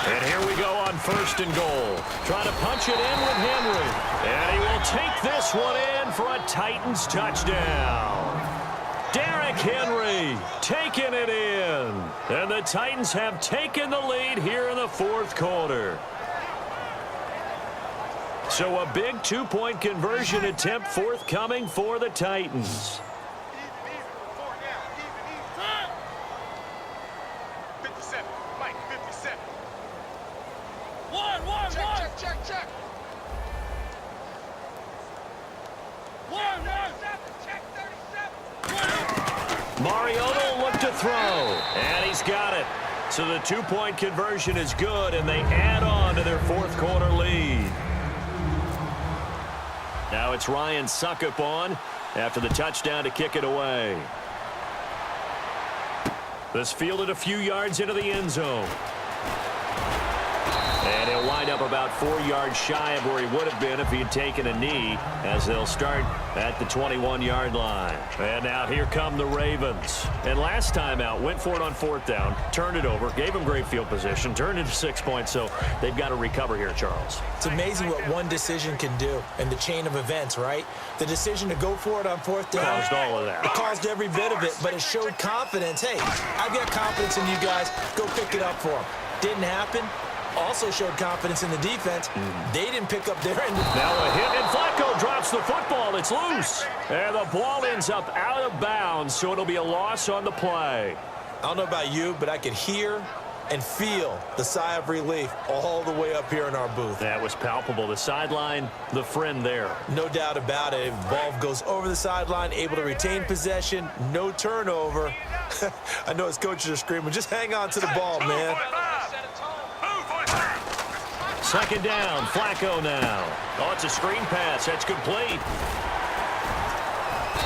And here we go on 1st and goal. Trying to punch it in with Henry. And he will take this one in for a Titans touchdown. Derrick Henry taking it in. And the Titans have taken the lead here in the 4th quarter. So a big 2-point conversion attempt forthcoming for the Titans. Check. Mariota will look to throw, and he's got it. So the 2-point conversion is good, and they add on to their 4th quarter lead. Now it's Ryan Suckup on after the touchdown to kick it away. This fielded a few yards into the end zone. And he'll wind up about 4 yards shy of where he would have been if he had taken a knee, as they'll start at the 21-yard line. And now here come the Ravens. And last time out, went for it on 4th down, turned it over, gave him great field position, turned it to 6 points, so they've got to recover here, Charles. It's amazing what one decision can do in the chain of events, right? The decision to go for it on 4th down. Caused all of that. It caused every bit of it, but it showed confidence. Hey, I've got confidence in you guys. Go pick it up for them. Didn't happen. Also showed confidence in the defense. They didn't pick up their end. Now a hit, and Flacco drops the football. It's loose. And the ball ends up out of bounds, so it'll be a loss on the play. I don't know about you, but I could hear and feel the sigh of relief all the way up here in our booth. That was palpable. The sideline, the friend there. No doubt about it. Ball goes over the sideline, able to retain possession, no turnover. I know his coaches are screaming, just hang on to the ball, man. 2nd down, Flacco now. Oh, it's a screen pass. That's complete.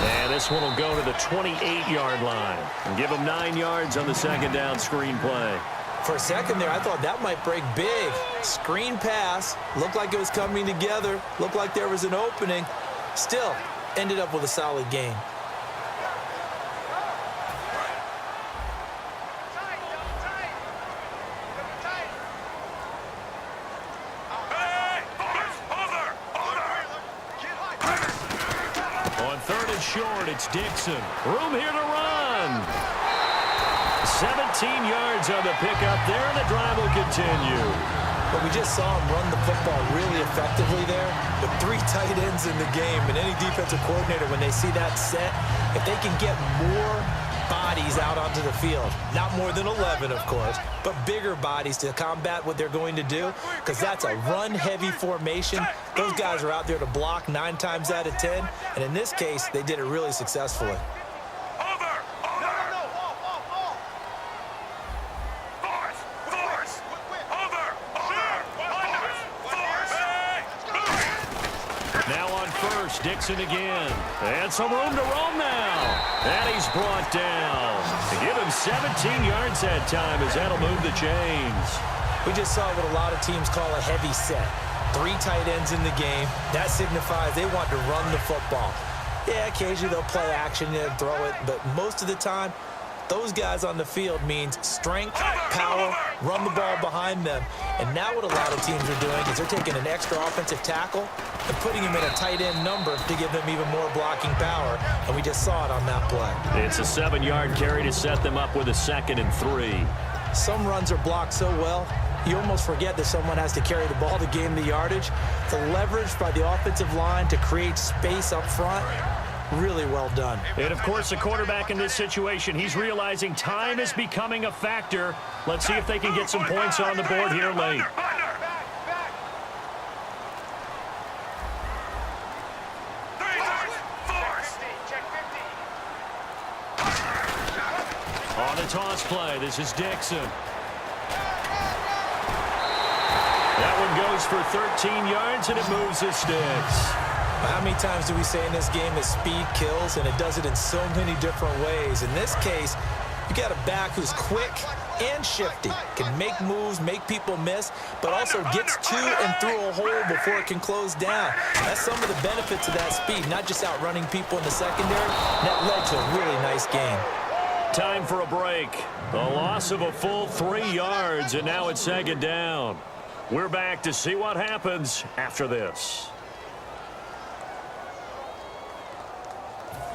And this one will go to the 28-yard line. And give him 9 yards on the 2nd down screen play. For a second there, I thought that might break big. Screen pass. Looked like it was coming together. Looked like there was an opening. Still, ended up with a solid game. Short, it's Dixon. Room here to run. 17 yards on the pickup there, and the drive will continue. But we just saw him run the football really effectively there with 3 tight ends in the game. And any defensive coordinator, when they see that set, if they can get more bodies out onto the field, not more than 11, of course, but bigger bodies to combat what they're going to do, because that's a run-heavy formation. Those guys are out there to block 9 times out of 10, and in this case, they did it really successfully. Dixon again. And some room to roam now. And he's brought down. To give him 17 yards that time as that'll move the chains. We just saw what a lot of teams call a heavy set. 3 tight ends in the game. That signifies they want to run the football. Yeah, occasionally they'll play action and throw it, but most of the time, those guys on the field means strength, power, run the ball behind them. And now what a lot of teams are doing is they're taking an extra offensive tackle and putting him in a tight end number to give them even more blocking power. And we just saw it on that play. It's a 7-yard carry to set them up with a 2nd and 3. Some runs are blocked so well, you almost forget that someone has to carry the ball to gain the yardage. The leverage by the offensive line to create space up front, really well done. And, of course, the quarterback in this situation, he's realizing time is becoming a factor. Let's see if they can get some points on the board here late. On the toss play, this is Dixon. That one goes for 13 yards, and it moves the sticks. How many times do we say in this game that speed kills, and it does it in so many different ways? In this case, you got a back who's quick and shifty, can make moves, make people miss, but also gets to and through a hole before it can close down. That's some of the benefits of that speed, not just outrunning people in the secondary. That led to a really nice game. Time for a break. A loss of a full 3 yards, and now it's 2nd down. We're back to see what happens after this.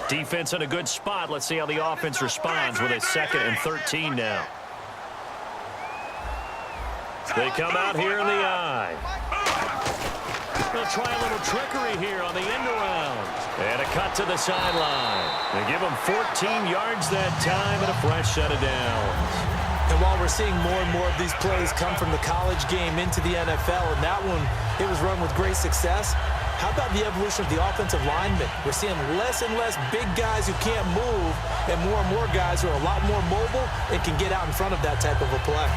Defense in a good spot. Let's see how the offense responds with a 2nd and 13 now. They come out here in the eye. They'll try a little trickery here on the end around. And a cut to the sideline. They give them 14 yards that time and a fresh set of downs. And while we're seeing more and more of these plays come from the college game into the NFL, and that one, it was run with great success, how about the evolution of the offensive linemen? We're seeing less and less big guys who can't move and more guys who are a lot more mobile and can get out in front of that type of a play.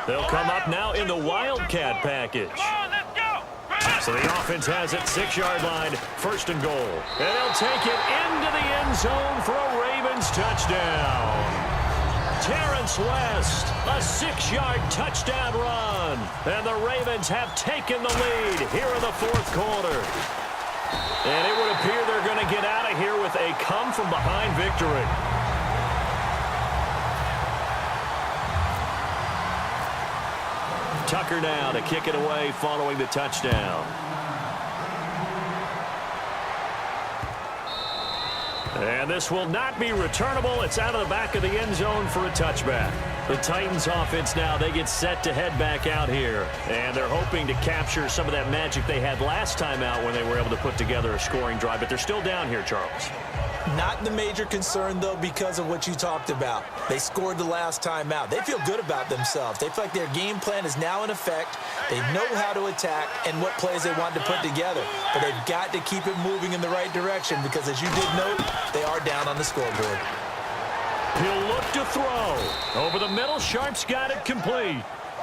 They'll come up now in the Wildcat package. So the offense has it, 6-yard line, 1st and goal. And they'll take it into the end zone for a Ravens touchdown. Terrence West, a 6-yard touchdown run. And the Ravens have taken the lead here in the 4th quarter. And it would appear they're going to get out of here with a come-from-behind victory. Tucker now to kick it away following the touchdown. And this will not be returnable. It's out of the back of the end zone for a touchback. The Titans offense now, they get set to head back out here. And they're hoping to capture some of that magic they had last time out when they were able to put together a scoring drive. But they're still down here, Charles. Not the major concern, though, because of what you talked about. They scored the last time out. They feel good about themselves. They feel like their game plan is now in effect. They know how to attack and what plays they want to put together. But they've got to keep it moving in the right direction because, as you did note, they are down on the scoreboard. He'll look to throw. Over the middle, Sharp's got it complete.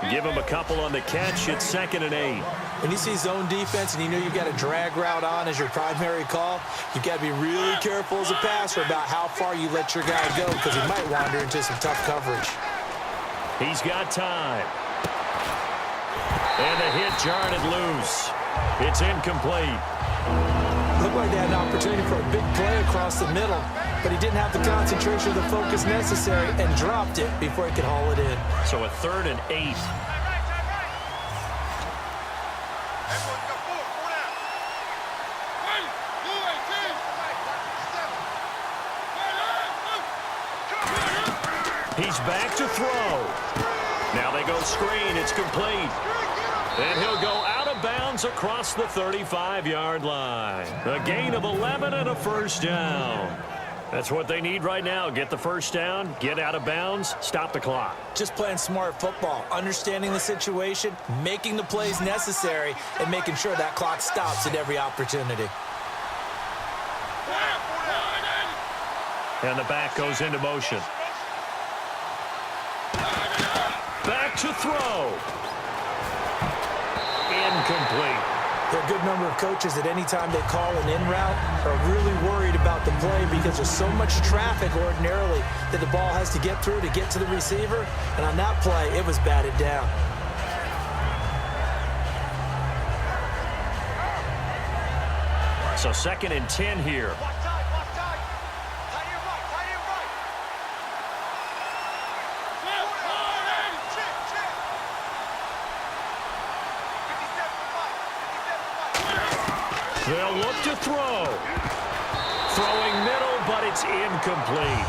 Give him a couple on the catch. It's 2nd and 8. When you see zone defense and you know you've got a drag route on as your primary call, you've got to be really careful as a passer about how far you let your guy go because he might wander into some tough coverage. He's got time. And the hit jarred it loose. It's incomplete. Looked like they had an opportunity for a big play across the middle, but he didn't have the concentration or the focus necessary and dropped it before he could haul it in. So a 3rd and 8. He's back to throw. Now they go screen. It's complete. And he'll go out of bounds across the 35-yard line. A gain of 11 and a 1st down. That's what they need right now. Get the 1st down, get out of bounds, stop the clock. Just playing smart football, understanding the situation, making the plays necessary, and making sure that clock stops at every opportunity. And the back goes into motion. Back to throw. Incomplete. There are a good number of coaches that any time they call an in route are really worried about the play because there's so much traffic ordinarily that the ball has to get through to get to the receiver. And on that play, it was batted down. So 2nd and 10 here. They'll look to throw. Throwing middle, but it's incomplete.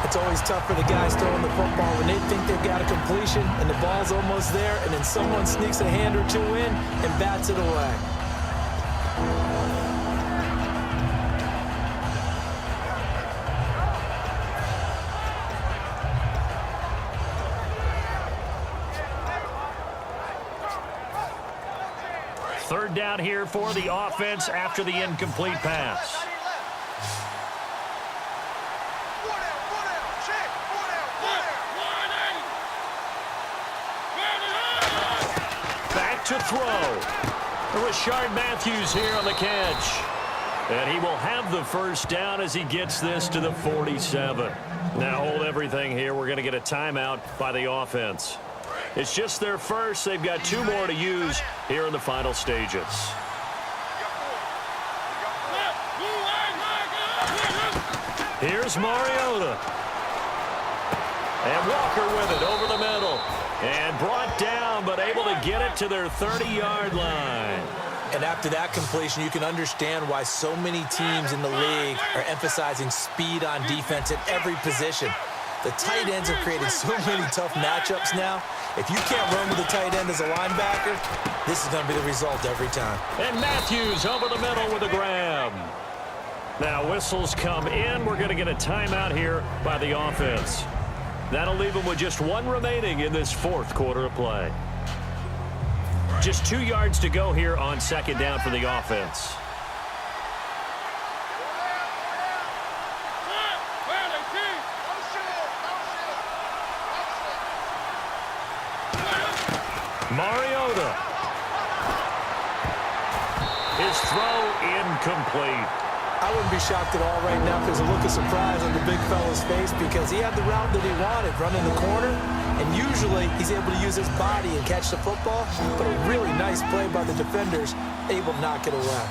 It's always tough for the guys throwing the football when they think they've got a completion and the ball's almost there, and then someone sneaks a hand or two in and bats it away. Third down here for the offense after the incomplete pass. Back to throw. Rashard Matthews here on the catch. And he will have the 1st down as he gets this to the 47. Now hold everything here. We're going to get a timeout by the offense. It's just their first. They've got 2 more to use here in the final stages. Here's Mariota. And Walker with it over the middle. And brought down, but able to get it to their 30-yard line. And after that completion, you can understand why so many teams in the league are emphasizing speed on defense at every position. The tight ends have created so many tough matchups now. If you can't run with the tight end as a linebacker, this is going to be the result every time. And Matthews over the middle with a grab. Now whistles come in. We're going to get a timeout here by the offense. That'll leave them with just one remaining in this fourth quarter of play. Just 2 yards to go here on second down for the offense. Mariota. His throw incomplete. I wouldn't be shocked at all right now if there's a look of surprise on the big fella's face because he had the route that he wanted, running the corner, and usually he's able to use his body and catch the football, but a really nice play by the defenders, able to knock it away.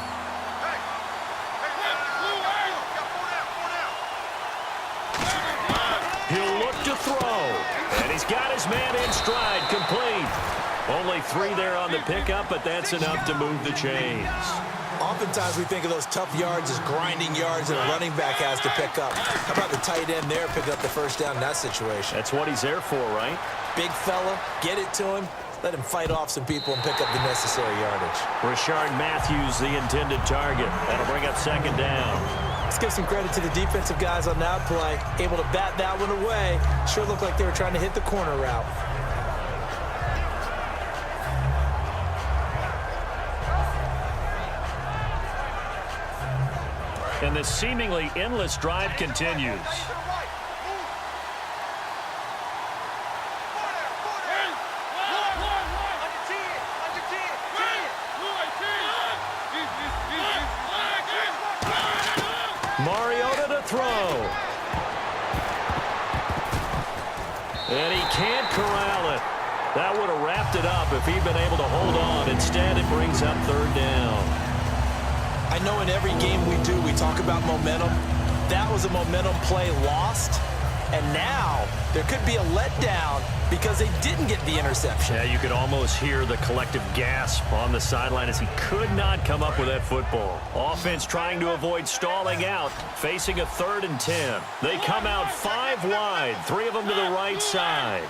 He'll look to throw, and he's got his man in stride, complete. Only 3 there on the pickup, but that's enough to move the chains. Oftentimes we think of those tough yards as grinding yards that a running back has to pick up. How about the tight end there picking up the first down in that situation? That's what he's there for, right? Big fella, get it to him, let him fight off some people and pick up the necessary yardage. Rashard Matthews, the intended target. That'll bring up second down. Let's give some credit to the defensive guys on that play. Able to bat that one away. Sure looked like they were trying to hit the corner route. And this seemingly endless drive continues. Mariota to throw. And he can't corral it. That would have wrapped it up if he'd been able to hold on. Instead, it brings up third down. I know in every game we do, we talk about momentum. That was a momentum play lost. And now there could be a letdown because they didn't get the interception. Yeah, you could almost hear the collective gasp on the sideline as he could not come up with that football. Offense trying to avoid stalling out, facing a 3rd and 10. They come out 5 wide, 3 of them to the right side.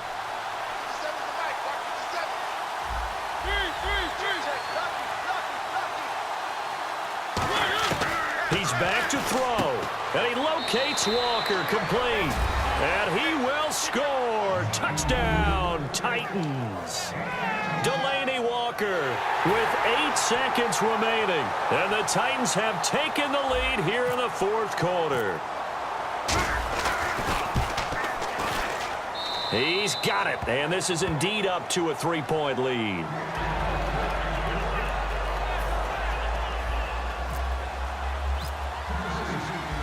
He's back to throw, and he locates Walker, complete. And he will score. Touchdown, Titans. Delaney Walker with 8 seconds remaining. And the Titans have taken the lead here in the fourth quarter. He's got it, and this is indeed up to a 3-point lead.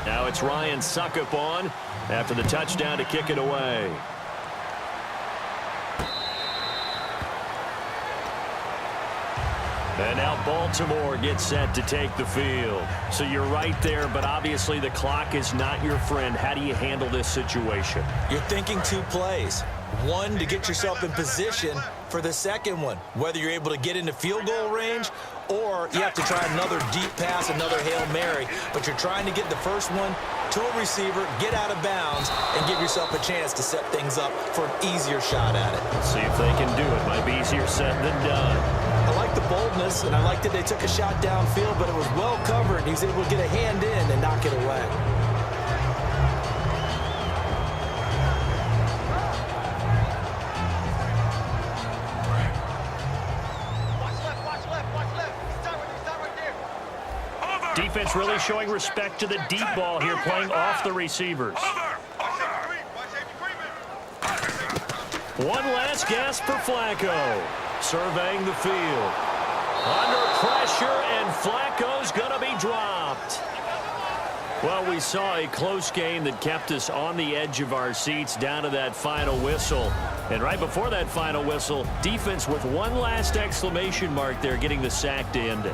Now it's Ryan Suckup on after the touchdown to kick it away. And now Baltimore gets set to take the field. So you're right there, but obviously the clock is not your friend. How do you handle this situation? You're thinking 2 plays. One, to get yourself in position for the second one, whether you're able to get into field goal range or you have to try another deep pass, another Hail Mary. But you're trying to get the first one to a receiver, get out of bounds, and give yourself a chance to set things up for an easier shot at it. Let's see if they can do it. Might be easier said than done. I like the boldness, and I like that they took a shot downfield, but it was well covered. He was able to get a hand in and knock it away. Defense really showing respect to the deep ball here, playing off the receivers. One last gasp for Flacco. Surveying the field. Under pressure, and Flacco's going to be dropped. Well, we saw a close game that kept us on the edge of our seats down to that final whistle. And right before that final whistle, defense with one last exclamation mark there, getting the sack to end it.